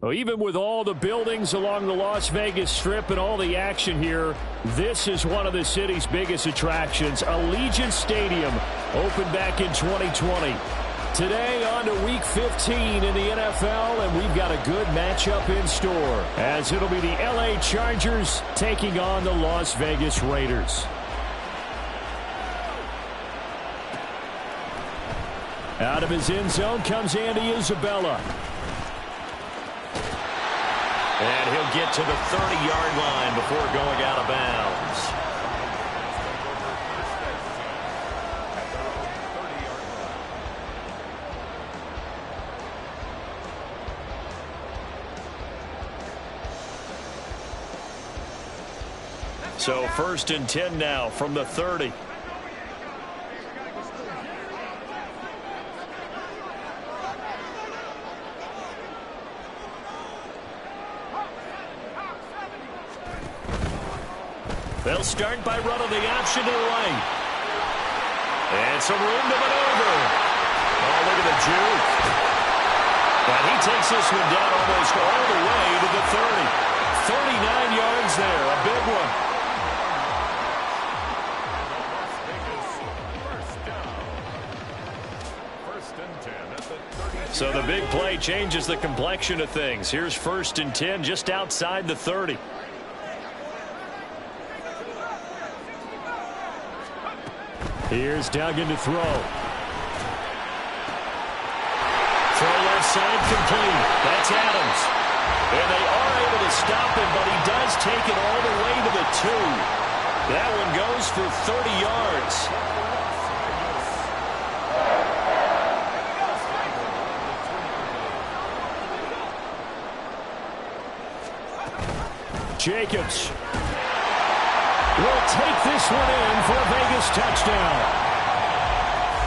Well, even with all the buildings along the Las Vegas Strip and all the action here, this is one of the city's biggest attractions. Allegiant Stadium opened back in 2020. Today on to Week 15 in the NFL, and we've got a good matchup in store, as it'll be the LA Chargers taking on the Las Vegas Raiders. Out of his end zone comes Andy Isabella. And he'll get to the 30-yard line before going out of bounds. So 1st and 10 now from the 30. They'll start by running the option to the right. And some room to maneuver. Oh, look at the juke. And he takes this one down almost all the way to the 30. 39 yards there, a big one. So the big play changes the complexion of things. Here's 1st and 10 just outside the 30. Here's Duggan to throw. Throw left side complete. That's Adams. And they are able to stop him, but he does take it all the way to the 2. That one goes for 30 yards. Jacobs will take this one in for a Vegas touchdown.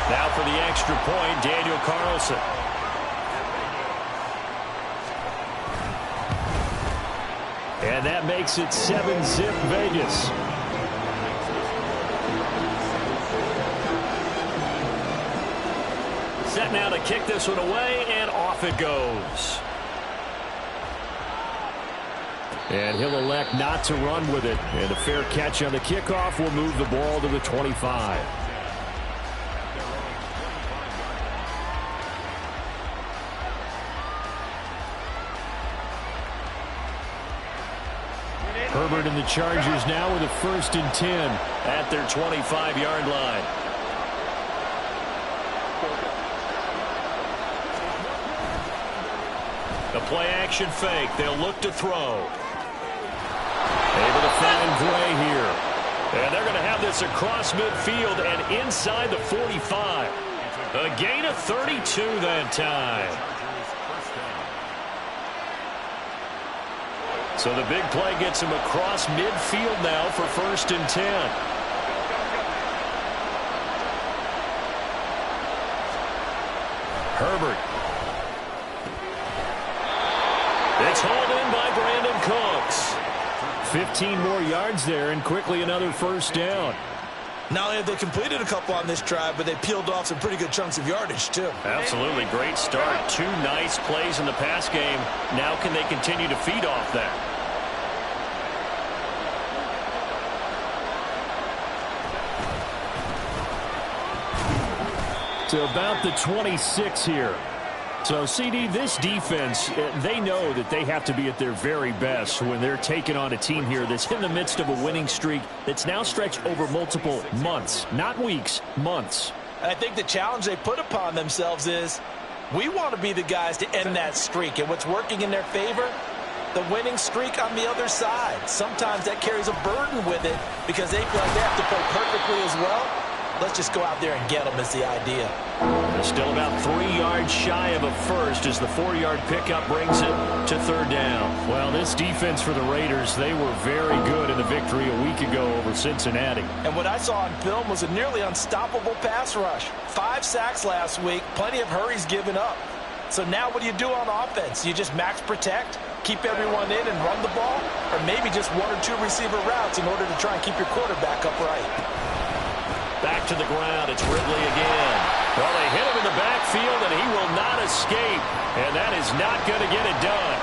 Now for the extra point, Daniel Carlson. And that makes it 7-zip Vegas. Set now to kick this one away, and off it goes. And he'll elect not to run with it. And a fair catch on the kickoff will move the ball to the 25. Herbert and the Chargers now with a 1st and 10 at their 25-yard line. The play action fake. They'll look to throw. Able to find Gray here. And they're going to have this across midfield and inside the 45. A gain of 32 that time. So the big play gets him across midfield now for 1st and 10. Herbert. It's hauled in by Brandon Cooks. 15 more yards there, and quickly another 1st down. Not only have they completed a couple on this drive, but they peeled off some pretty good chunks of yardage, too. Absolutely. Great start. 2 nice plays in the pass game. Now can they continue to feed off that? To about the 26 here. So, CD, this defense, they know that they have to be at their very best when they're taking on a team here that's in the midst of a winning streak that's now stretched over multiple months, not weeks, months. And I think the challenge they put upon themselves is we want to be the guys to end that streak. And what's working in their favor? The winning streak on the other side. Sometimes that carries a burden with it because they feel like they have to play perfectly as well. Let's just go out there and get them is the idea. They're still about 3 yards shy of a first as the 4-yard pickup brings it to 3rd down. Well, this defense for the Raiders, they were very good in the victory a week ago over Cincinnati. And what I saw on film was a nearly unstoppable pass rush. 5 sacks last week, plenty of hurries given up. So now what do you do on offense? You just max protect, keep everyone in and run the ball, or maybe just 1 or 2 receiver routes in order to try and keep your quarterback upright. Back to the ground. It's Ridley again. Well, they hit him in the backfield, and he will not escape. And that is not going to get it done.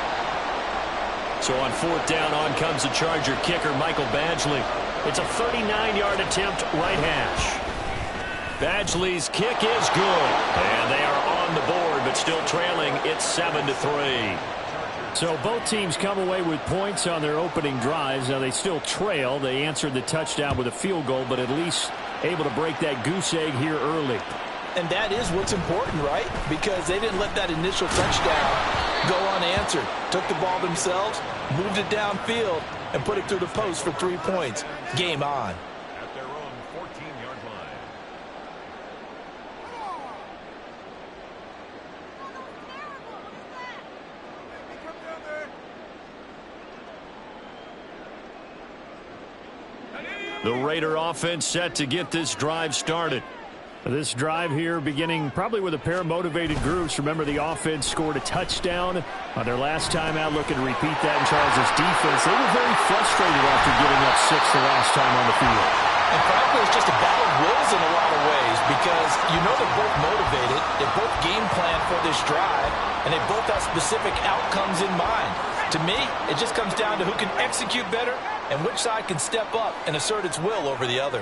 So on 4th down, on comes the Charger kicker, Michael Badgley. It's a 39-yard attempt, right hash. Badgley's kick is good. And they are on the board, but still trailing. It's 7-3. So both teams come away with points on their opening drives. Now they still trail. They answered the touchdown with a field goal, but at least able to break that goose egg here early. And that is what's important, right? Because they didn't let that initial touchdown go unanswered. Took the ball themselves, moved it downfield, and put it through the post for 3 points. Game on. At their own 14-yard line. The Raider offense set to get this drive started. This drive here beginning probably with a pair of motivated groups. Remember, the offense scored a touchdown on their last time out, looking to repeat that in Charles' defense. They were very frustrated after giving up 6 the last time on the field. And frankly, it's just a battle of wills in a lot of ways because you know they're both motivated, they both game plan for this drive, and they both have specific outcomes in mind. To me, it just comes down to who can execute better and which side can step up and assert its will over the other.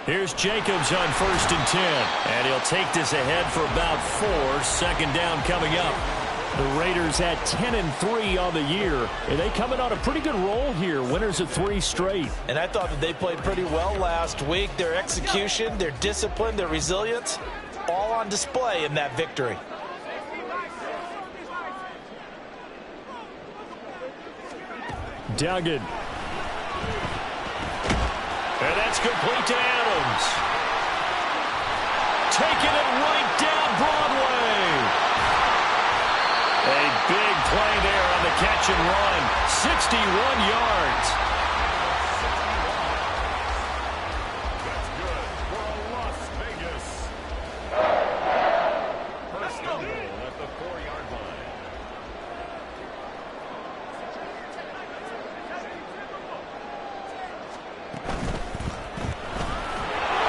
Here's Jacobs on 1st and 10. And he'll take this ahead for about 4. 2nd down coming up. The Raiders at 10-3 on the year. And they coming on a pretty good roll here. Winners of 3 straight. And I thought that they played pretty well last week. Their execution, their discipline, their resilience, all on display in that victory. Duggan. And that's complete to Adams. Taking it right down Broadway. A big play there on the catch and run. 61 yards. That's good for Las Vegas. First and goal at the 4-yard line.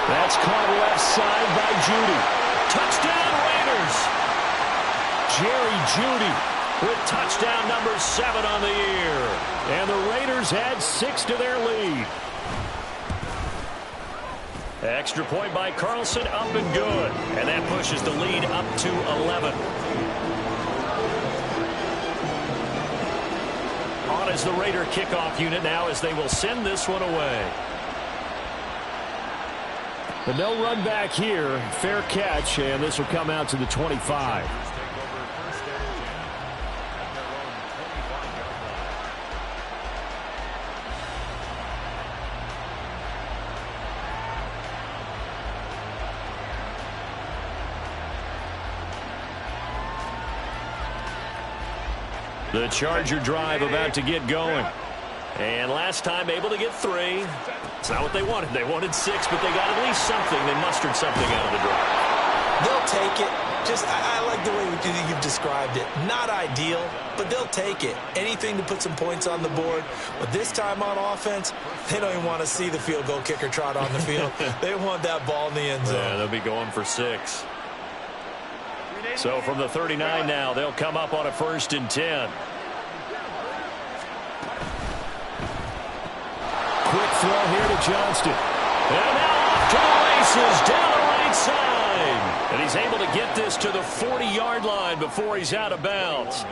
That's caught left side by Judy. Touchdown Raiders. Jerry Judy with touchdown number 7 on the year. And the Raiders add 6 to their lead. Extra point by Carlson, up and good. And that pushes the lead up to 11. On is the Raider kickoff unit now as they will send this one away. But no run back here. Fair catch, and this will come out to the 25. The Charger drive about to get going. And last time able to get 3. It's not what they wanted. They wanted 6, but they got at least something. They mustered something out of the drive. They'll take it. I like the way you've described it. Not ideal, but they'll take it. Anything to put some points on the board. But this time on offense, they don't even want to see the field goal kicker trot on the field. They want that ball in the end zone. Yeah, they'll be going for 6. So from the 39 now, they'll come up on a 1st and 10. Quick throw here to Johnston. And now off to the races down the right side. And he's able to get this to the 40-yard line before he's out of bounds.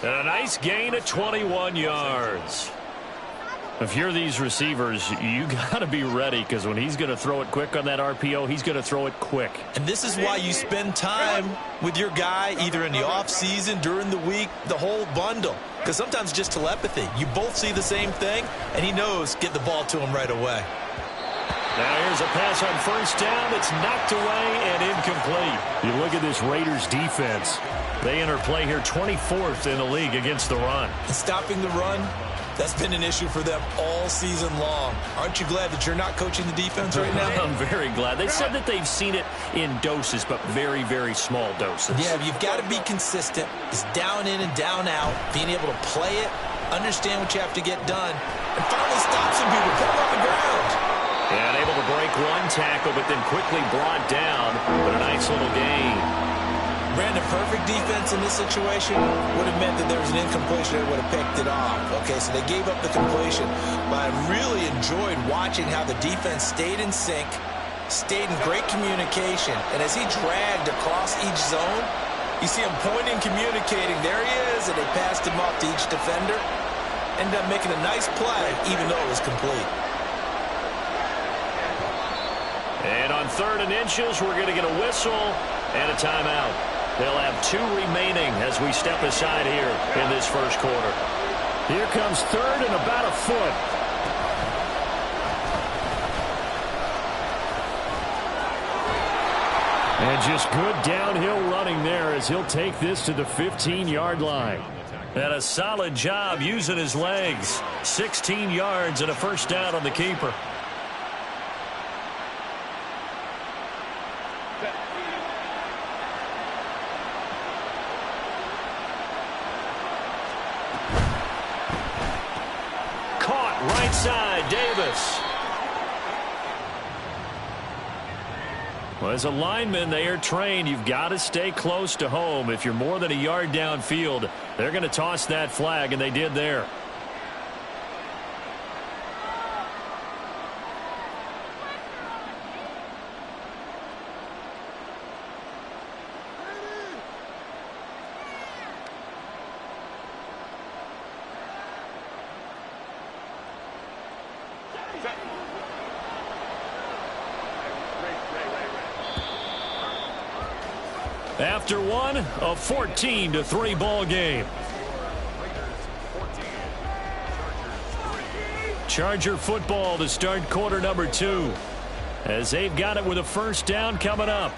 And a nice gain of 21 yards. If you're these receivers, you got to be ready because when he's going to throw it quick on that RPO, he's going to throw it quick. And this is why you spend time with your guy either in the offseason, during the week, the whole bundle. Because sometimes it's just telepathy. You both see the same thing, and he knows get the ball to him right away. Now here's a pass on 1st down. It's knocked away and incomplete. You look at this Raiders defense. They enter play here 24th in the league against the run. And stopping the run, that's been an issue for them all season long. Aren't you glad that you're not coaching the defense right now? I'm very glad. They said that they've seen it in doses, but very, very small doses. Yeah, you've got to be consistent. It's down in and down out, being able to play it, understand what you have to get done, and finally stop some people, put them on the ground. And able to break one tackle, but then quickly brought down. But a nice little gain. Brandon, perfect defense in this situation would have meant that there was an incompletion that would have picked it off. Okay, so they gave up the completion. But I really enjoyed watching how the defense stayed in sync, stayed in great communication. And as he dragged across each zone, you see him pointing, communicating. There he is, and they passed him off to each defender. Ended up making a nice play, even though it was complete. And on 3rd and inches, we're going to get a whistle and a timeout. They'll have 2 remaining as we step aside here in this first quarter. Here comes 3rd and about a foot. And just good downhill running there as he'll take this to the 15-yard line. And a solid job using his legs. 16 yards and a first down on the keeper. Caught right side, Davis. Well, as a lineman, they are trained. You've got to stay close to home. If you're more than a yard downfield, they're going to toss that flag, and they did there. After one, a 14-3 ball game. Charger football to start quarter number 2. As they've got it with a first down coming up.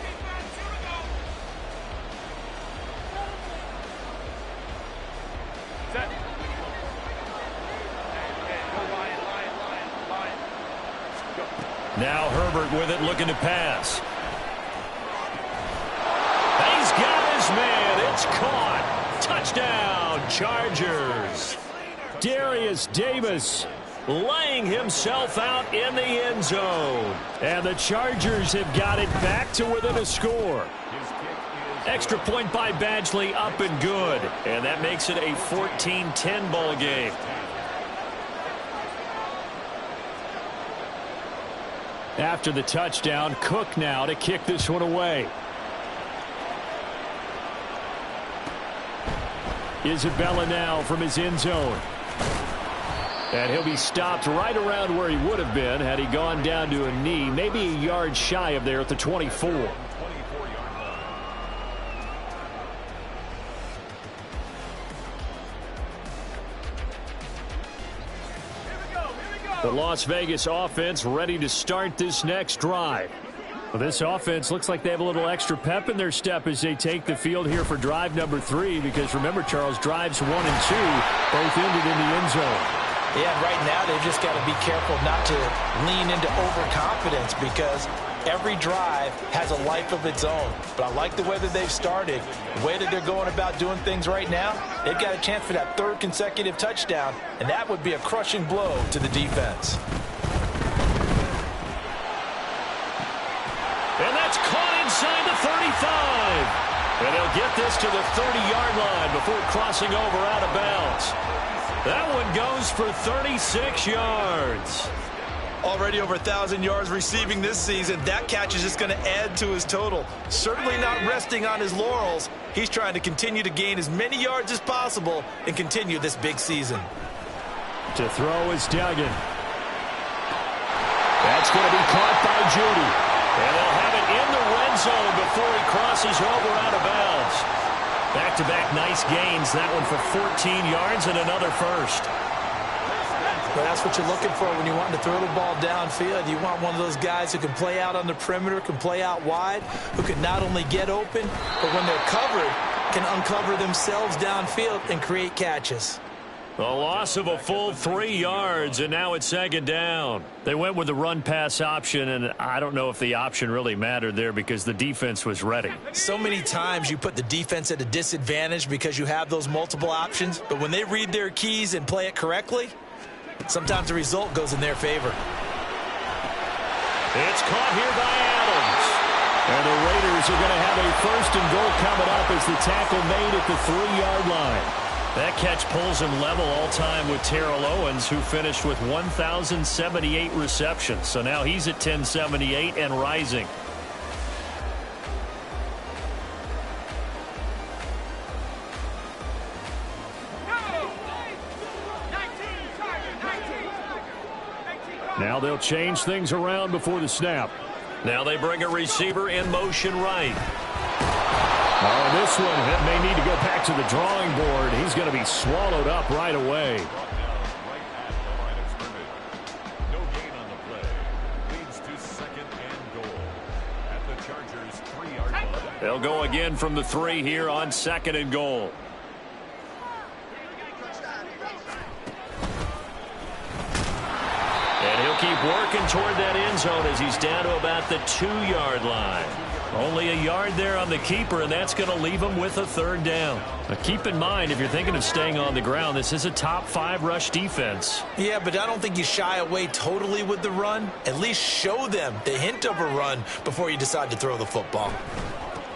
Now Herbert with it, looking to pass. He's got his man. It's caught. Touchdown, Chargers. Darius Davis laying himself out in the end zone. And the Chargers have got it back to within a score. Extra point by Badgley, up and good. And that makes it a 14-10 ball game. After the touchdown, Cook now to kick this one away. Isabella now from his end zone. And he'll be stopped right around where he would have been had he gone down to a knee, maybe a yard shy of there at the 24. The Las Vegas offense ready to start this next drive. Well, this offense looks like they have a little extra pep in their step as they take the field here for drive number 3, because remember, Charles, drives 1 and 2 both ended in the end zone. Yeah, right now they've just got to be careful not to lean into overconfidence, because every drive has a life of its own. But I like the way that they've started, the way that they're going about doing things right now. They've got a chance for that 3rd consecutive touchdown, and that would be a crushing blow to the defense. And that's caught inside the 35. And they'll get this to the 30-yard line before crossing over out of bounds. That one goes for 36 yards. Already over 1,000 yards receiving this season. That catch is just going to add to his total. Certainly not resting on his laurels. He's trying to continue to gain as many yards as possible and continue this big season. To throw is Duggan. That's going to be caught by Judy. And they'll have it in the red zone before he crosses over out of bounds. Back-to-back nice gains. That one for 14 yards and another first. But that's what you're looking for when you want to throw the ball downfield. You want one of those guys who can play out on the perimeter, can play out wide, who can not only get open, but when they're covered, can uncover themselves downfield and create catches. A loss of a full 3 yards, and now it's 2nd down. They went with the run-pass option, and I don't know if the option really mattered there because the defense was ready. So many times you put the defense at a disadvantage because you have those multiple options, but when they read their keys and play it correctly, sometimes the result goes in their favor. It's caught here by Adams. And the Raiders are going to have a 1st and goal coming up as the tackle made at the 3-yard line. That catch pulls him level all-time with Terrell Owens, who finished with 1,078 receptions. So now he's at 1,078 and rising. Now they'll change things around before the snap. Now they bring a receiver in motion right. Oh, this one may need to go back to the drawing board. He's going to be swallowed up right away. No gain on the play. Leads to 2nd and goal. At the Chargers' 3-yard line. They'll go again from the 3 here on 2nd and goal. And he'll keep working toward that end zone as he's down to about the 2-yard line. Only a yard there on the keeper, and that's going to leave him with a 3rd down. Now keep in mind, if you're thinking of staying on the ground, this is a top 5 rush defense. Yeah, but I don't think you shy away totally with the run. At least show them the hint of a run before you decide to throw the football.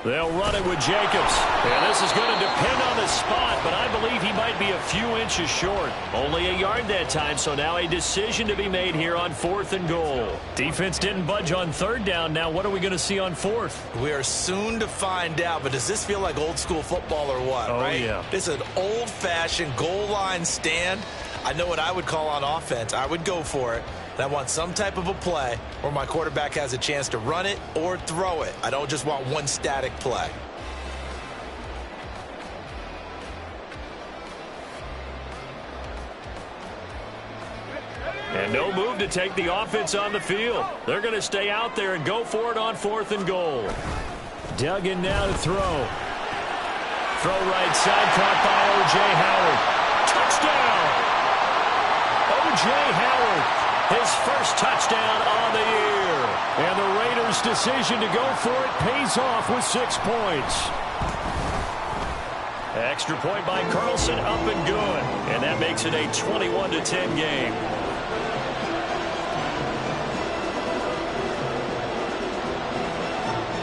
They'll run it with Jacobs. And this is going to depend on the spot, but I believe he might be a few inches short. Only a yard that time, so now a decision to be made here on 4th and goal. Defense didn't budge on 3rd down. Now what are we going to see on 4th? We are soon to find out, but does this feel like old school football or what? Oh, right? yeah. This is an old-fashioned goal line stand. I know what I would call on offense. I would go for it. And I want some type of a play where my quarterback has a chance to run it or throw it. I don't just want one static play. And no move to take the offense on the field. They're going to stay out there and go for it on 4th and goal. Duggan now to throw. Throw right side, caught by O.J. Howard. Touchdown! O.J. Howard. His first touchdown on the year. And the Raiders' decision to go for it pays off with 6 points. Extra point by Carlson, up and good. And that makes it a 21-10 game.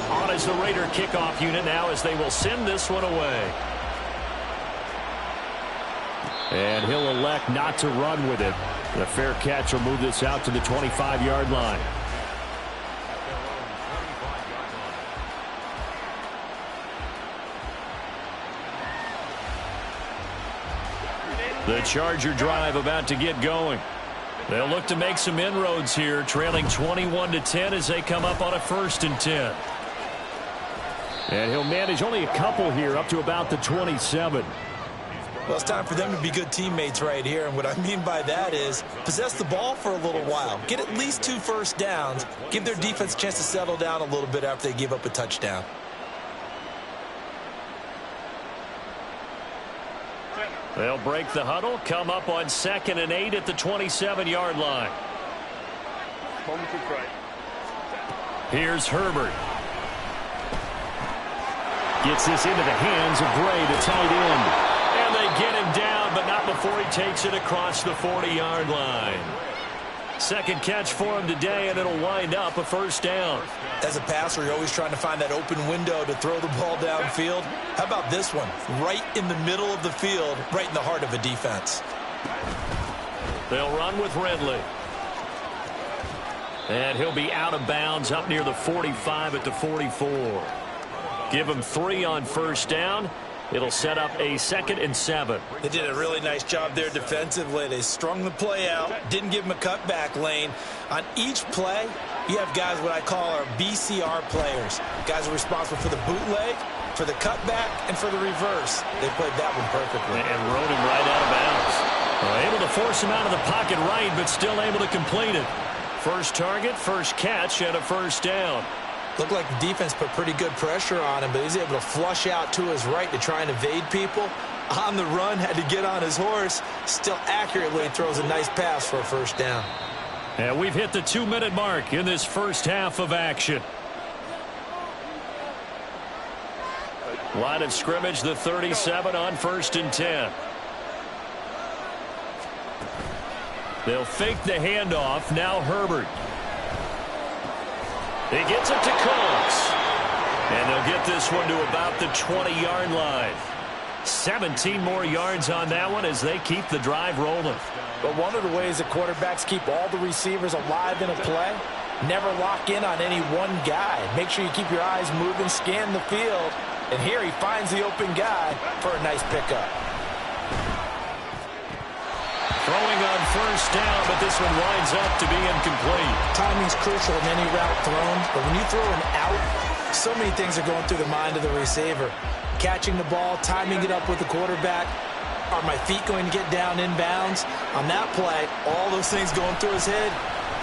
On is the Raider kickoff unit now as they will send this one away. And he'll elect not to run with it. The fair catch will move this out to the 25-yard line. The Charger drive about to get going. They'll look to make some inroads here, trailing 21-10 as they come up on a 1st and 10. And he'll manage only a couple here up to about the 27. Well, it's time for them to be good teammates right here, and what I mean by that is possess the ball for a little while. Get at least 2 first downs. Give their defense a chance to settle down a little bit after they give up a touchdown. They'll break the huddle, come up on 2nd and 8 at the 27-yard line. Here's Herbert. Gets this into the hands of Gray, the tight end. And they get him down, but not before he takes it across the 40-yard line. 2nd catch for him today, and it'll wind up a 1st down. As a passer, you're always trying to find that open window to throw the ball downfield. How about this one? Right in the middle of the field, right in the heart of a defense. They'll run with Ridley. And he'll be out of bounds up near the 45 at the 44. Give him 3 on 1st down. It'll set up a 2nd and 7. They did a really nice job there defensively. They strung the play out, didn't give him a cutback lane. On each play, you have guys what I call our BCR players. Guys are responsible for the bootleg, for the cutback, and for the reverse. They played that one perfectly. And rode him right out of bounds. Able to force him out of the pocket right, but still able to complete it. First target, first catch, and a 1st down. Looked like the defense put pretty good pressure on him, but he's able to flush out to his right to try and evade people. On the run, had to get on his horse. Still accurately throws a nice pass for a 1st down. And we've hit the 2-minute mark in this first half of action. Line of scrimmage, the 37 on 1st and 10. They'll fake the handoff. Now Herbert. He gets it to Cooks. And they'll get this one to about the 20-yard line. 17 more yards on that one as they keep the drive rolling. But one of the ways that quarterbacks keep all the receivers alive in a play, never lock in on any one guy. Make sure you keep your eyes moving, scan the field. And here he finds the open guy for a nice pickup. Throwing on first down, but this one winds up to be incomplete. Timing's crucial in any route thrown, but when you throw an out, so many things are going through the mind of the receiver. Catching the ball, timing it up with the quarterback. Are my feet going to get down inbounds? On that play, all those things going through his head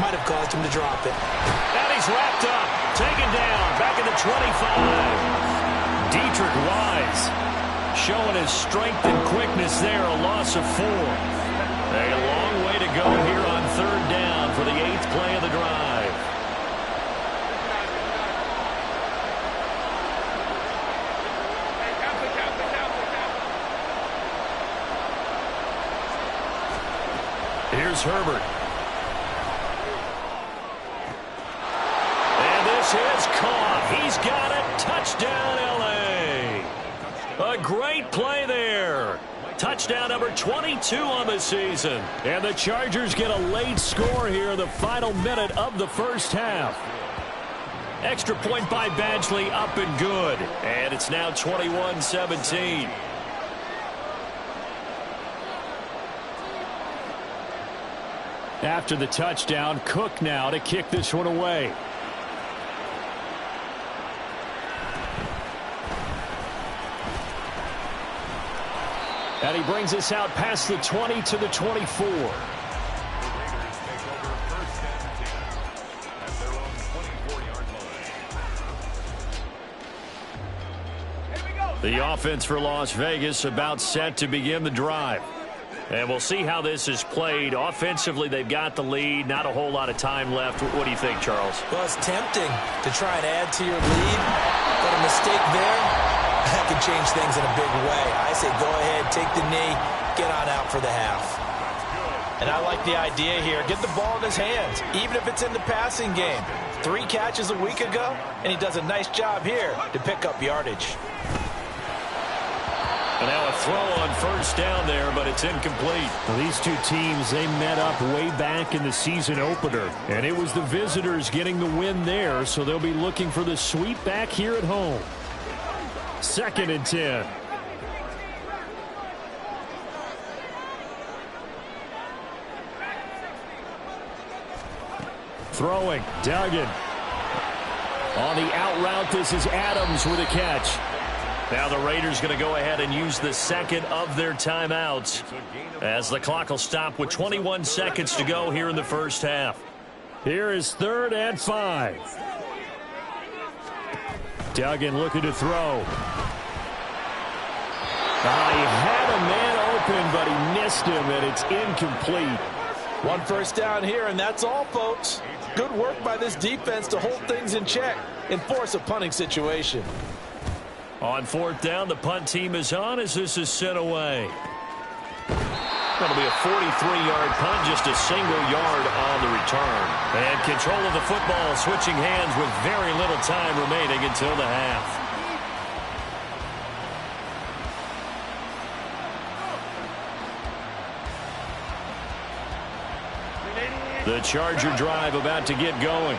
might have caused him to drop it. And he's wrapped up, taken down, back at the 25. Dietrich Wise showing his strength and quickness there, a loss of 4. A long way to go here on third down for the 8th play of the drive. Here's Herbert. And this is caught. He's got it. Touchdown, L.A. A great play there. Touchdown number 22 on the season. And the Chargers get a late score here in the final minute of the first half. Extra point by Badgley, up and good. And it's now 21-17. After the touchdown, Cook now to kick this one away. And he brings us out past the 20 to the 24. The Raiders take over first and 10 at their own 24-yard line. The offense for Las Vegas about set to begin the drive. And we'll see how this is played. Offensively, they've got the lead. Not a whole lot of time left. What do you think, Charles? Well, it's tempting to try and add to your lead, but a mistake there, that could change things in a big way. I say go ahead, take the knee, get on out for the half. And I like the idea here. Get the ball in his hands, even if it's in the passing game. 3 catches a week ago, and he does a nice job here to pick up yardage. And now a throw on first down there, but it's incomplete. Well, these two teams, they met up way back in the season opener. And it was the visitors getting the win there, so they'll be looking for the sweep back here at home. 2nd and 10. Throwing, Duggan. On the out route, this is Adams with a catch. Now the Raiders going to go ahead and use the second of their timeouts as the clock will stop with 21 seconds to go here in the first half. Here is 3rd and 5. Duggan looking to throw. He had a man open, but he missed him, and it's incomplete. 1 first down here, and that's all, folks. Good work by this defense to hold things in check and force a punting situation. On 4th down, the punt team is on as this is sent away. That'll be a 43-yard punt, just a single yard on the return. And control of the football, switching hands with very little time remaining until the half. The Charger drive about to get going.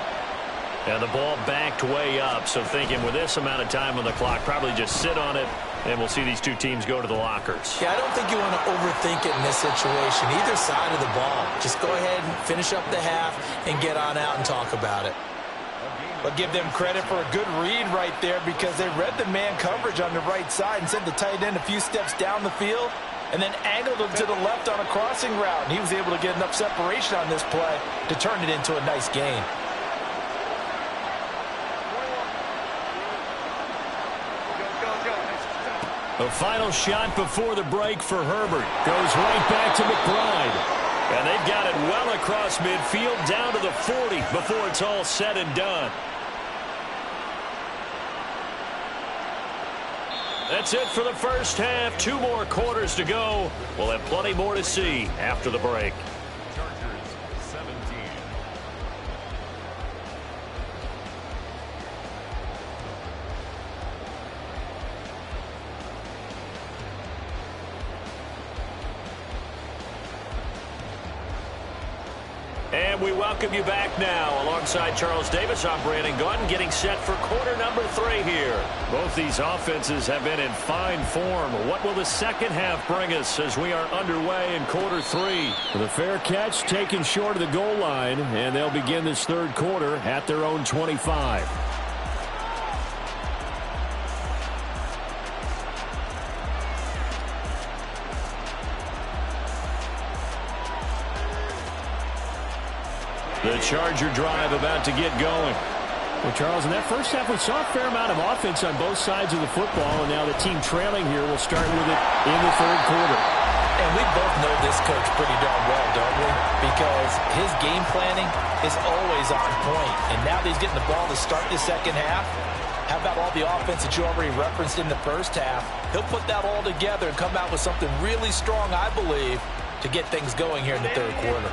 And the ball backed way up, so thinking with this amount of time on the clock, probably just sit on it, and we'll see these two teams go to the lockers. Yeah, I don't think you want to overthink it in this situation, either side of the ball. Just go ahead and finish up the half and get on out and talk about it. But give them credit for a good read right there because they read the man coverage on the right side and sent the tight end a few steps down the field and then angled him to the left on a crossing route. And he was able to get enough separation on this play to turn it into a nice gain. The final shot before the break for Herbert goes right back to McBride. And they've got it well across midfield down to the 40 before it's all said and done. That's it for the first half. 2 more quarters to go. We'll have plenty more to see after the break. Chargers 17. And we welcome you back now. Alongside Charles Davis, I'm Brandon Gunn, getting set for quarter number 3 here. Both these offenses have been in fine form. What will the second half bring us as we are underway in quarter 3? The fair catch taken short of the goal line, and they'll begin this third quarter at their own 25. The Charger drive about to get going. Well, Charles, in that first half, we saw a fair amount of offense on both sides of the football, and now the team trailing here will start with it in the third quarter. And we both know this coach pretty darn well, don't we? Because his game planning is always on point. And now that he's getting the ball to start the second half, how about all the offense that you already referenced in the first half? He'll put that all together and come out with something really strong, I believe, to get things going here in the third quarter.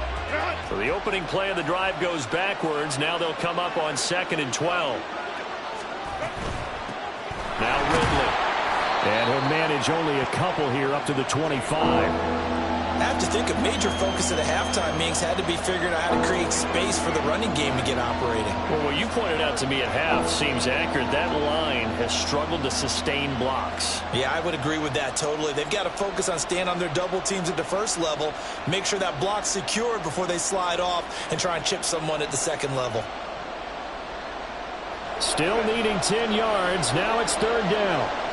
So the opening play of the drive goes backwards. Now they'll come up on 2nd and 12. Now Ridley. And he'll manage only a couple here up to the 25. I have to think a major focus of the halftime meetings had to be figuring out how to create space for the running game to get operating. Well, what you pointed out to me at half seems accurate. That line has struggled to sustain blocks. Yeah, I would agree with that totally. They've got to focus on staying on their double teams at the first level, make sure that block's secured before they slide off and try and chip someone at the second level. Still needing 10 yards. Now it's third down.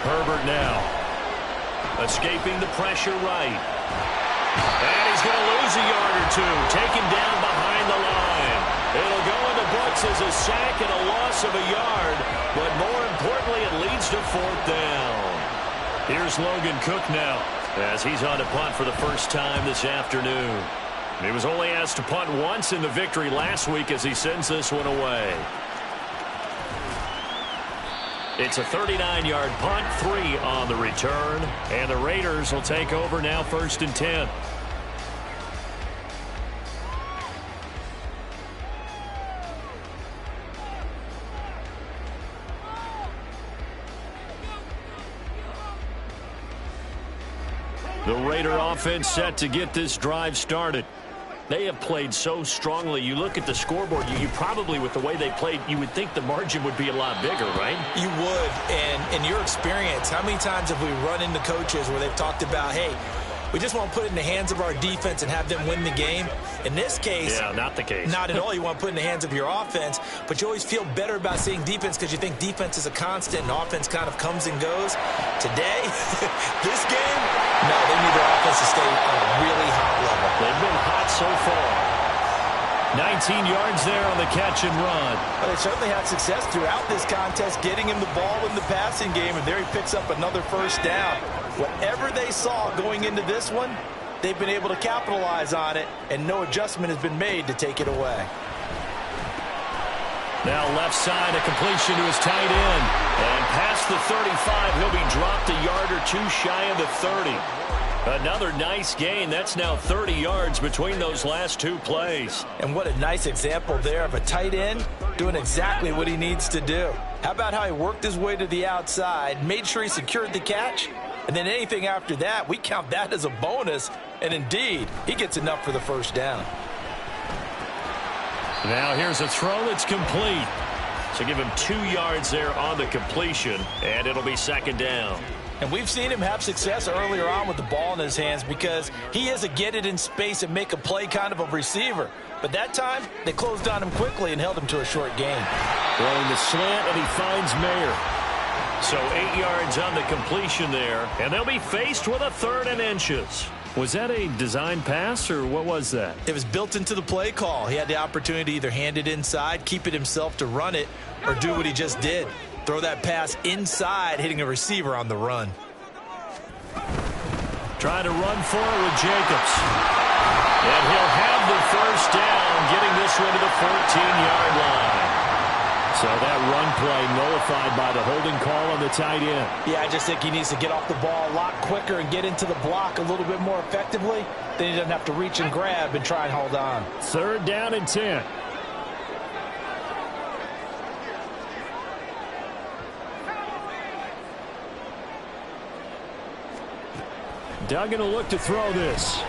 Herbert now. Escaping the pressure right. And he's going to lose a yard or two. Taken down behind the line. It'll go in the books as a sack and a loss of a yard. But more importantly, it leads to fourth down. Here's Logan Cook now as he's on to punt for the first time this afternoon. He was only asked to punt once in the victory last week as he sends this one away. It's a 39-yard punt, 3 on the return, and the Raiders will take over now 1st and 10. The Raider offense set to get this drive started. They have played so strongly. You look at the scoreboard, you probably, with the way they played, you would think the margin would be a lot bigger, right? You would. And in your experience, how many times have we run into coaches where they've talked about, hey, we just want to put it in the hands of our defense and have them win the game? In this case, yeah, not the case. Not at all. You want to put it in the hands of your offense, but you always feel better about seeing defense because you think defense is a constant and offense kind of comes and goes. Today, this game, no, they need their offense to stay on a really hot level. They've been hot so far. 19 yards there on the catch and run. Well, they certainly had success throughout this contest, getting him the ball in the passing game, and there he picks up another first down. Whatever they saw going into this one, they've been able to capitalize on it, and no adjustment has been made to take it away. Now left side, a completion to his tight end. And past the 35, he'll be dropped a yard or two shy of the 30. Another nice gain. That's now 30 yards between those last two plays. And what a nice example there of a tight end doing exactly what he needs to do. How about how he worked his way to the outside, made sure he secured the catch, and then anything after that, we count that as a bonus. And indeed, he gets enough for the first down. Now here's a throw that's complete. So give him 2 yards there on the completion, and it'll be second down. And we've seen him have success earlier on with the ball in his hands because he is a get it in space and make a play kind of a receiver. But that time, they closed on him quickly and held him to a short gain. Throwing the slant, and he finds Mayer. So 8 yards on the completion there, and they'll be faced with a 3rd and inches. Was that a design pass, or what was that? It was built into the play call. He had the opportunity to either hand it inside, keep it himself to run it, or do what he just did. Throw that pass inside, hitting a receiver on the run. Trying to run for it with Jacobs. And he'll have the first down, getting this one to the 14-yard line. So that run play nullified by the holding call on the tight end. Yeah, I just think he needs to get off the ball a lot quicker and get into the block a little bit more effectively. Then he doesn't have to reach and grab and try and hold on. 3rd down and 10. Duggan will look to throw this.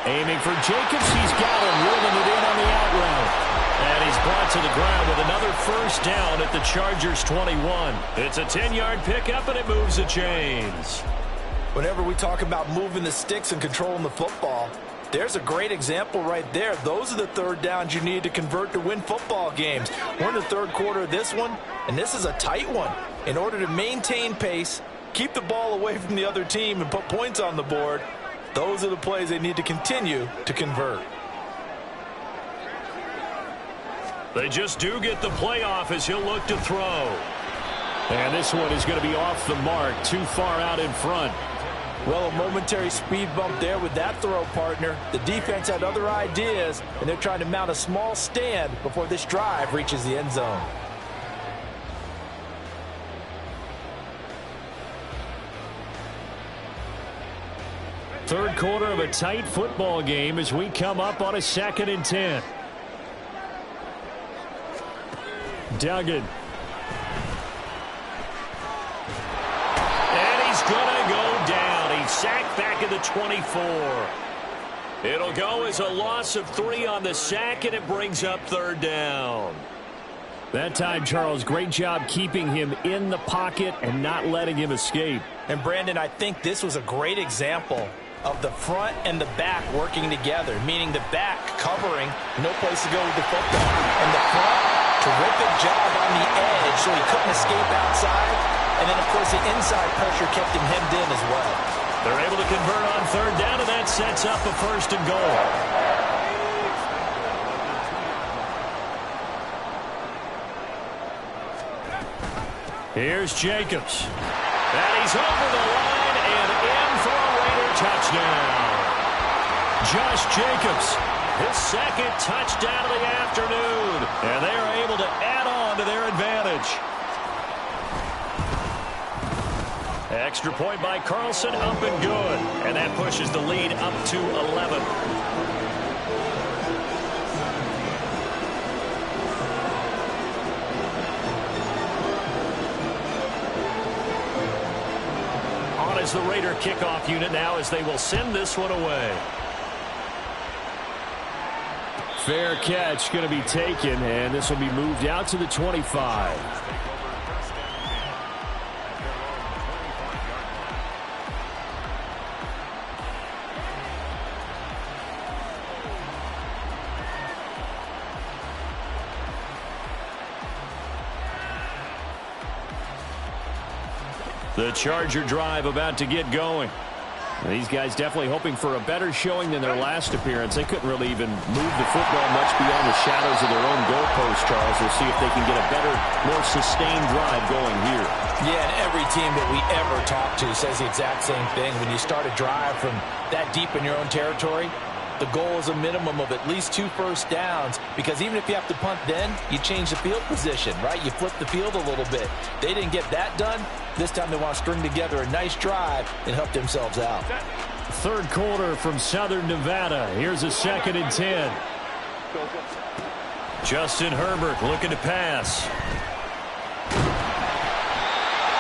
Aiming for Jacobs. He's got him, reeling it in on the out route. And he's brought to the ground with another first down at the Chargers' 21. It's a 10-yard pickup, and it moves the chains. Whenever we talk about moving the sticks and controlling the football, there's a great example right there. Those are the third downs you need to convert to win football games. We're in the third quarter of this one, and this is a tight one. In order to maintain pace, keep the ball away from the other team, and put points on the board, those are the plays they need to continue to convert. They just do get the play off as he'll look to throw. And this one is going to be off the mark, too far out in front. Well, a momentary speed bump there with that throw, partner. The defense had other ideas, and they're trying to mount a small stand before this drive reaches the end zone. Third quarter of a tight football game as we come up on a 2nd and 10. Duggan. And he's going to go down. He's sacked back at the 24. It'll go as a loss of 3 on the sack, and it brings up third down. That time, Charles, great job keeping him in the pocket and not letting him escape. And, Brandon, I think this was a great example of the front and the back working together, meaning the back covering, no place to go with the football. And the front, terrific job on the edge so he couldn't escape outside. And then, of course, the inside pressure kept him hemmed in as well. They're able to convert on third down, and that sets up a 1st and goal. Here's Jacobs. And he's over the line and in for a Raider touchdown. Josh Jacobs, his 2nd touchdown of the afternoon. And they are able to add on to their advantage. Extra point by Carlson, up and good. And that pushes the lead up to 11. On is the Raider kickoff unit now as they will send this one away. Fair catch going to be taken, and this will be moved out to the 25. The Charger drive about to get going. These guys definitely hoping for a better showing than their last appearance. They couldn't really even move the football much beyond the shadows of their own goalpost, Charles. We'll see if they can get a better, more sustained drive going here. Yeah, and every team that we ever talk to says the exact same thing. When you start a drive from that deep in your own territory, the goal is a minimum of at least 2 first downs, because even if you have to punt then, you change the field position, right? You flip the field a little bit. They didn't get that done. This time they want to string together a nice drive and help themselves out. Third quarter from Southern Nevada. Here's a 2nd and 10. Justin Herbert looking to pass.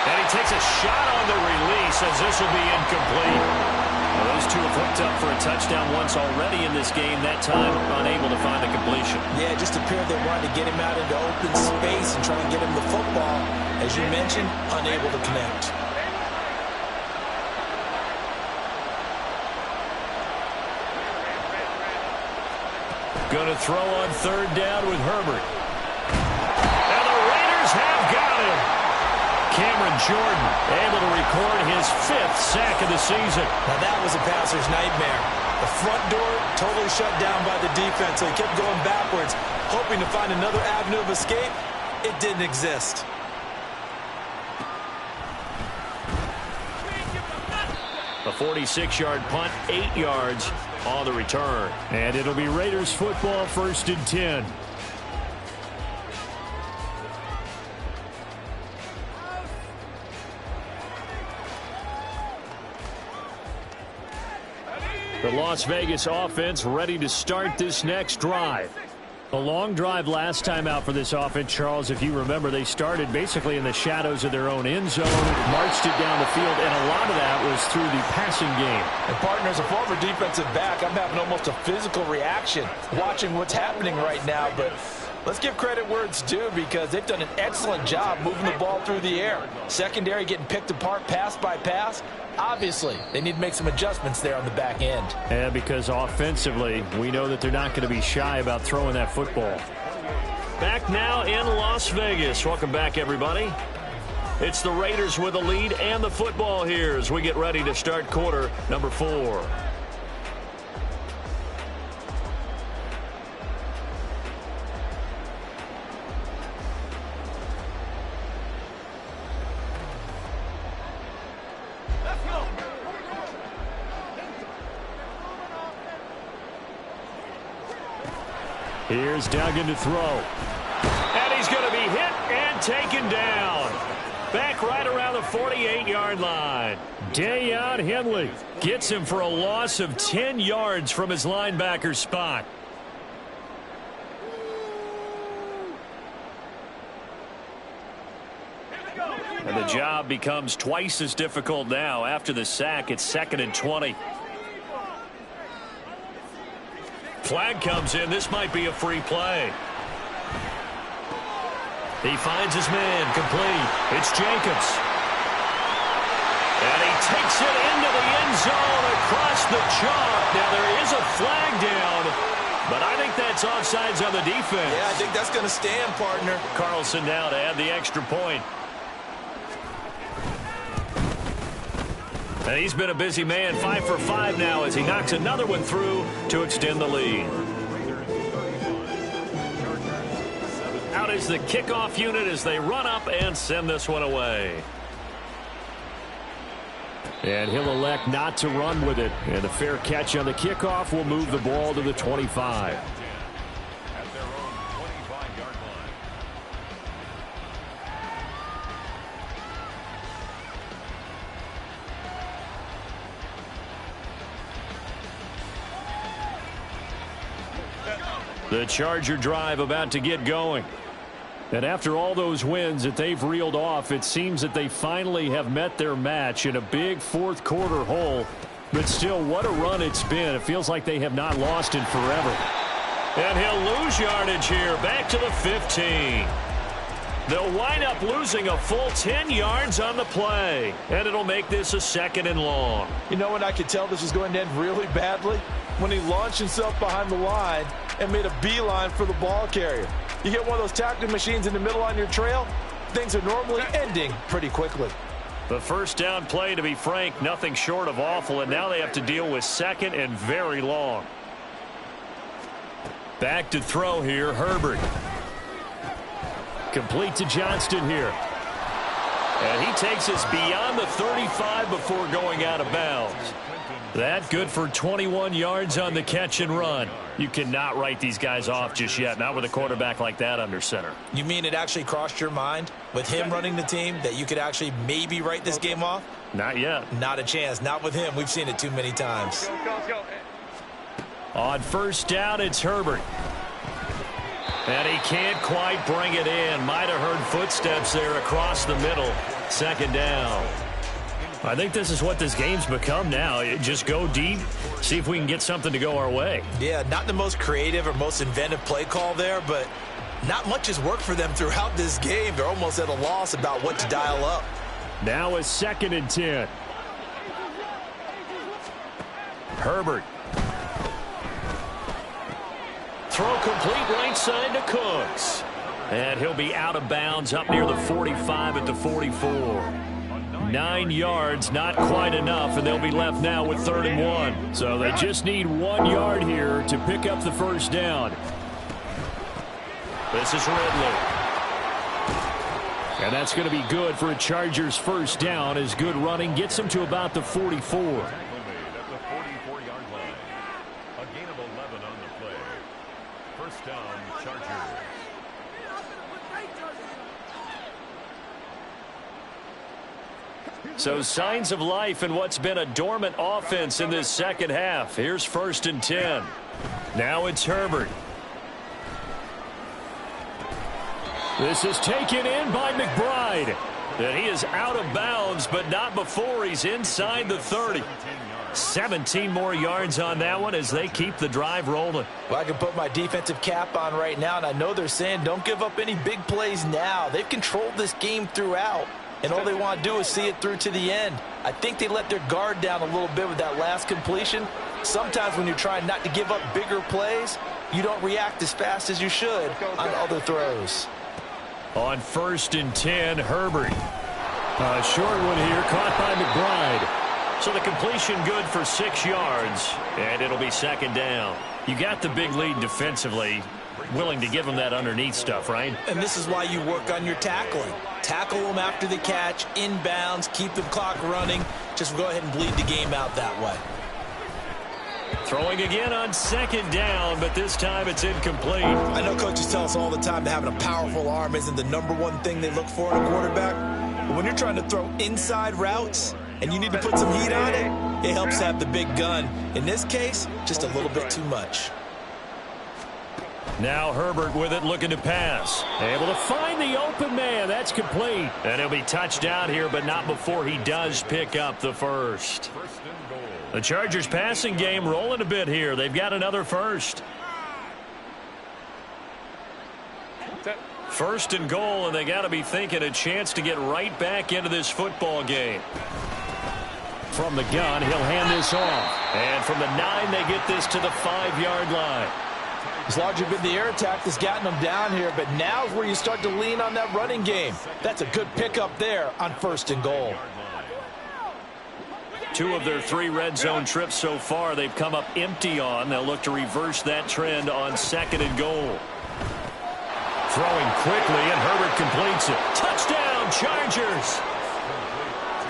And he takes a shot on the release as this will be incomplete. Well, those two have hooked up for a touchdown once already in this game. That time, unable to find a completion. Yeah, it just appeared they wanted to get him out into open space and try and get him the football. As you mentioned, unable to connect. Going to throw on third down with Herbert. And the Raiders have got him. Cameron Jordan able to record his 5th sack of the season. Now that was a passer's nightmare. The front door totally shut down by the defense, so he kept going backwards, hoping to find another avenue of escape. It didn't exist. A 46-yard punt, 8 yards on the return. And it'll be Raiders football, 1st and 10. The Las Vegas offense ready to start this next drive. A long drive last time out for this offense, Charles. If you remember, they started basically in the shadows of their own end zone, marched it down the field, and a lot of that was through the passing game. And partner, as a former defensive back, I'm having almost a physical reaction watching what's happening right now. But let's give credit where it's due, because they've done an excellent job moving the ball through the air. Secondary getting picked apart pass by pass. Obviously, they need to make some adjustments there on the back end. And because offensively, we know that they're not going to be shy about throwing that football. Back now in Las Vegas. Welcome back, everybody. It's the Raiders with the lead and the football here as we get ready to start quarter number 4. Here's Duggan to throw. And he's going to be hit and taken down. Back right around the 48-yard line. Dayon Henley gets him for a loss of 10 yards from his linebacker spot. And the job becomes twice as difficult now. After the sack, it's 2nd and 20. Flag comes in. This might be a free play. He finds his man complete. It's Jacobs. And he takes it into the end zone across the chalk. Now there is a flag down, but I think that's offsides on the defense. Yeah, I think that's going to stand, partner. Carlson now to add the extra point. And he's been a busy man, 5 for 5 now as he knocks another one through to extend the lead. Out is the kickoff unit as they run up and send this one away. And he'll elect not to run with it. And the fair catch on the kickoff will move the ball to the 25. The Charger drive about to get going. And after all those wins that they've reeled off, it seems that they finally have met their match in a big fourth quarter hole. But still, what a run it's been. It feels like they have not lost in forever. And he'll lose yardage here, back to the 15. They'll wind up losing a full 10 yards on the play. And it'll make this a 2nd and long. You know when I could tell this was going to end really badly? When he launched himself behind the line and made a beeline for the ball carrier. You get one of those tackling machines in the middle on your trail, things are normally ending pretty quickly. The first down play, to be frank, nothing short of awful, and now they have to deal with 2nd and very long. Back to throw here, Herbert. Complete to Johnston here. And he takes us beyond the 35 before going out of bounds. That good for 21 yards on the catch and run. You cannot write these guys off just yet, not with a quarterback like that under center. You mean it actually crossed your mind with him running the team that you could actually maybe write this game off? Not yet. Not a chance. Not with him. We've seen it too many times. On first down, it's Herbert. And he can't quite bring it in. Might have heard footsteps there across the middle. 2nd down. I think this is what this game's become now. Just go deep, see if we can get something to go our way. Yeah, not the most creative or most inventive play call there, but not much has worked for them throughout this game. They're almost at a loss about what to dial up. Now a 2nd and 10. Herbert. Throw complete right side to Cooks. And he'll be out of bounds up near the 45 at the 44. 9 yards, not quite enough, and they'll be left now with 3rd and 1. So they just need 1 yard here to pick up the first down. This is Ridley. And that's going to be good for a Chargers first down, as good running gets them to about the 44. At the 44-yard line. A gain of 11 on the play. First down, Chargers. So signs of life in what's been a dormant offense in this second half. Here's 1st and 10. Now it's Herbert. This is taken in by McBride. And he is out of bounds, but not before he's inside the 30. 17 more yards on that one as they keep the drive rolling. Well, I can put my defensive cap on right now, and I know they're saying don't give up any big plays now. They've controlled this game throughout, and all they want to do is see it through to the end. I think they let their guard down a little bit with that last completion. Sometimes when you're trying not to give up bigger plays, you don't react as fast as you should on other throws. On 1st and 10, Herbert. A short one here, caught by McBride. So the completion good for 6 yards, and it'll be 2nd down. You got the big lead defensively, willing to give them that underneath stuff, right? And this is why you work on your tackling. Tackle them after the catch, inbounds, keep the clock running. Just go ahead and bleed the game out that way. Throwing again on 2nd down, but this time it's incomplete. I know coaches tell us all the time that having a powerful arm isn't the #1 thing they look for in a quarterback. But when you're trying to throw inside routes and you need to put some heat on it, it helps have the big gun. In this case, just a little bit too much. Now Herbert with it, looking to pass. Able to find the open man. That's complete. And he'll be touched down here, but not before he does pick up the first. The Chargers passing game rolling a bit here. They've got another first. 1st and goal, and they got to be thinking a chance to get right back into this football game. From the gun, he'll hand this off. And from the 9, they get this to the 5-yard line. It's largely been the air attack that's gotten them down here, but now's where you start to lean on that running game. That's a good pickup there on 1st and goal. 2 of their 3 red zone trips so far they've come up empty on. They'll look to reverse that trend on 2nd and goal. Throwing quickly, and Herbert completes it. Touchdown, Chargers!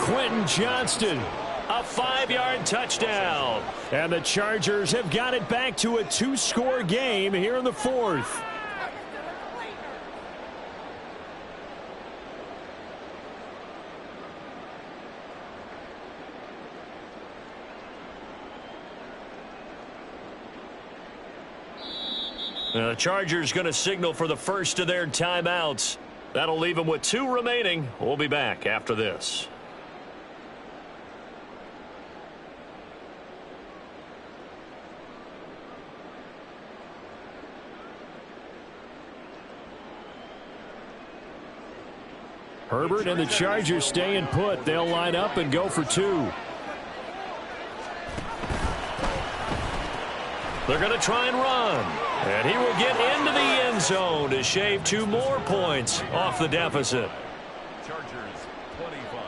Quentin Johnston. A 5-yard touchdown. And the Chargers have got it back to a 2-score game here in the 4th. The Chargers going to signal for the first of their timeouts. That'll leave them with 2 remaining. We'll be back after this. Herbert and the Chargers staying put. They'll line up and go for 2. They're going to try and run. And he will get into the end zone to shave 2 more points off the deficit. Chargers 25.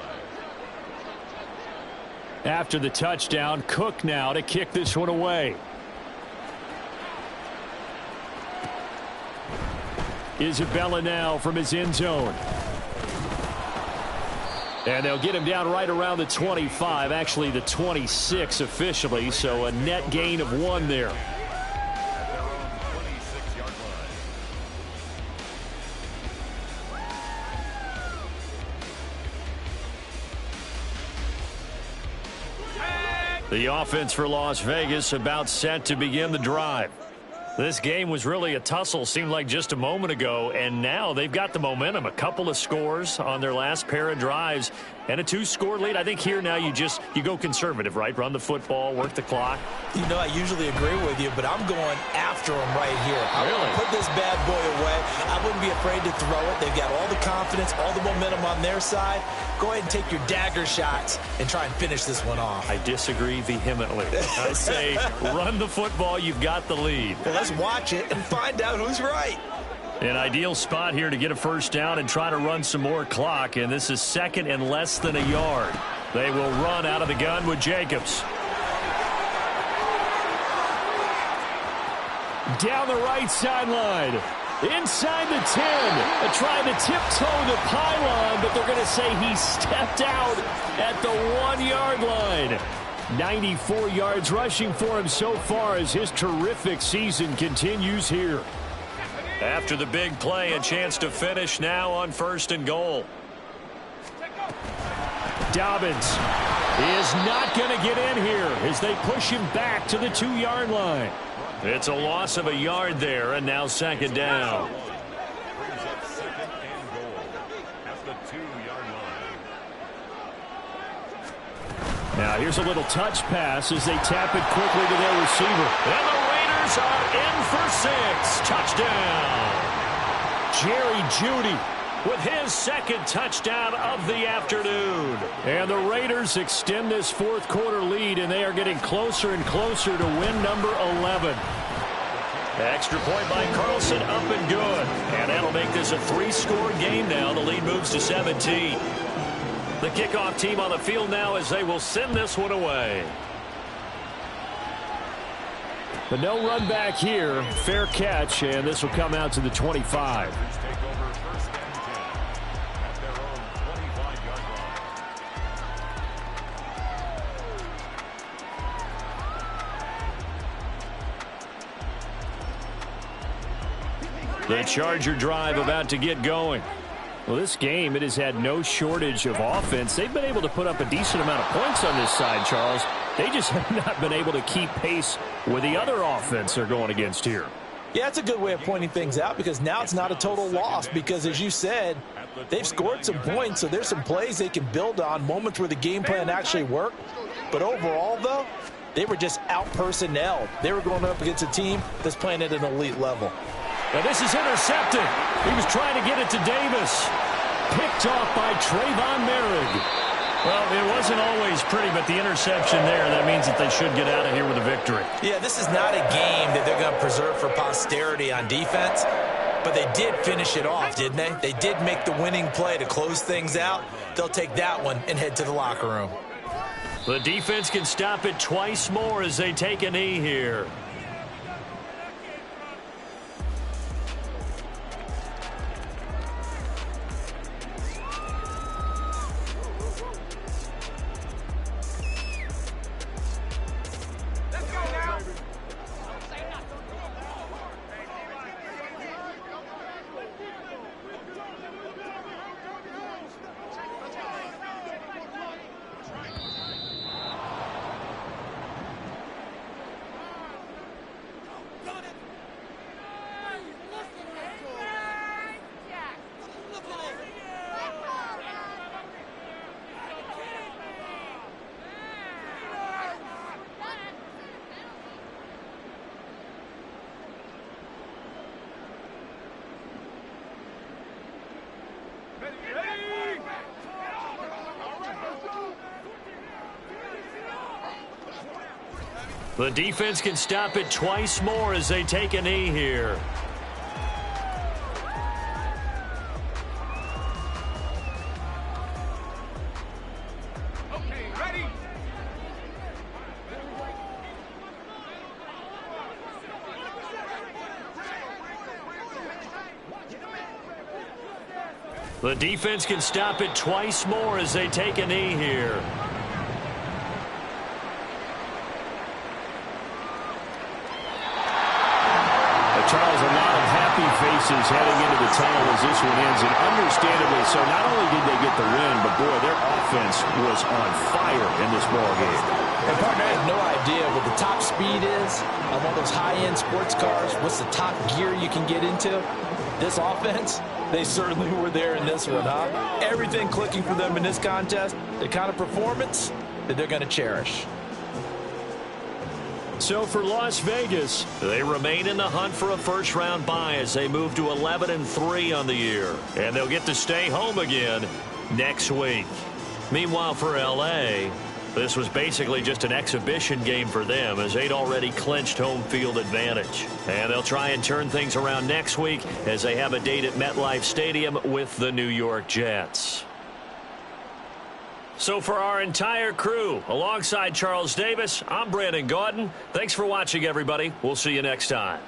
After the touchdown, Cook now to kick this one away. Isabella now from his end zone. And they'll get him down right around the 25, actually the 26 officially, so a net gain of 1 there. At their own 26-yard line. The offense for Las Vegas about set to begin the drive. This game was really a tussle, seemed like just a moment ago, and now they've got the momentum. A couple of scores on their last pair of drives and a 2-score lead. I think here now you go conservative, right? Run the football, work the clock. You know, I usually agree with you, but I'm going after them right here. I want to put this bad boy away. I wouldn't be afraid to throw it. They've got all the confidence, all the momentum on their side. Go ahead and take your dagger shots and try and finish this one off. I disagree vehemently. I say run the football. You've got the lead. Well, let's watch it and find out who's right. An ideal spot here to get a first down and try to run some more clock, and this is 2nd and less than a yard. They will run out of the gun with Jacobs. Down the right sideline. Inside the 10. Trying to tiptoe the pylon, but they're going to say he stepped out at the 1-yard line. 94 yards rushing for him so far as his terrific season continues here. After the big play, a chance to finish now on 1st and goal. Dobbins is not going to get in here as they push him back to the 2-yard line. It's a loss of a yard there, and now 2nd down. Brings up 2nd Now here's a little touch pass as they tap it quickly to their receiver. And the Raiders are in for 6. Touchdown. Jerry Jeudy with his second touchdown of the afternoon. And the Raiders extend this fourth quarter lead, and they are getting closer and closer to win number 11. Extra point by Carlson, up and good. And that'll make this a 3-score game now. The lead moves to 17. The kickoff team on the field now as they will send this one away. But no run back here. Fair catch, and this will come out to the 25. Take over first and 10 at their own 25-yard line. The Charger drive about to get going. Well, this game, it has had no shortage of offense. They've been able to put up a decent amount of points on this side, Charles. They just have not been able to keep pace with the other offense they're going against here. Yeah, that's a good way of pointing things out because now it's not a total loss because, as you said, they've scored some points, so there's some plays they can build on, moments where the game plan actually worked. But overall, though, they were just out-personnel. They were going up against a team that's playing at an elite level. And this is intercepted. He was trying to get it to Davis. Picked off by Trayvon Merrick. Well, it wasn't always pretty, but the interception there, that means that they should get out of here with a victory. Yeah, this is not a game that they're going to preserve for posterity on defense, but they did finish it off, didn't they? They did make the winning play to close things out. They'll take that one and head to the locker room. The defense can stop it twice more as they take a knee here. The defense can stop it twice more as they take a knee here. Okay, ready? The defense can stop it twice more as they take a knee here. Charles, a lot of happy faces heading into the tunnel as this one ends, and understandably so. Not only did they get the win, but boy, their offense was on fire in this ball game. And partner, I have no idea what the top speed is on one of those high-end sports cars. What's the top gear you can get into? This offense, they certainly were there in this one, huh? Everything clicking for them in this contest, the kind of performance that they're going to cherish. So for Las Vegas, they remain in the hunt for a first-round bye as they move to 11-3 on the year. And they'll get to stay home again next week. Meanwhile, for LA, this was basically just an exhibition game for them as they'd already clinched home field advantage. And they'll try and turn things around next week as they have a date at MetLife Stadium with the New York Jets. So for our entire crew, alongside Charles Davis, I'm Brandon Gaudin. Thanks for watching, everybody. We'll see you next time.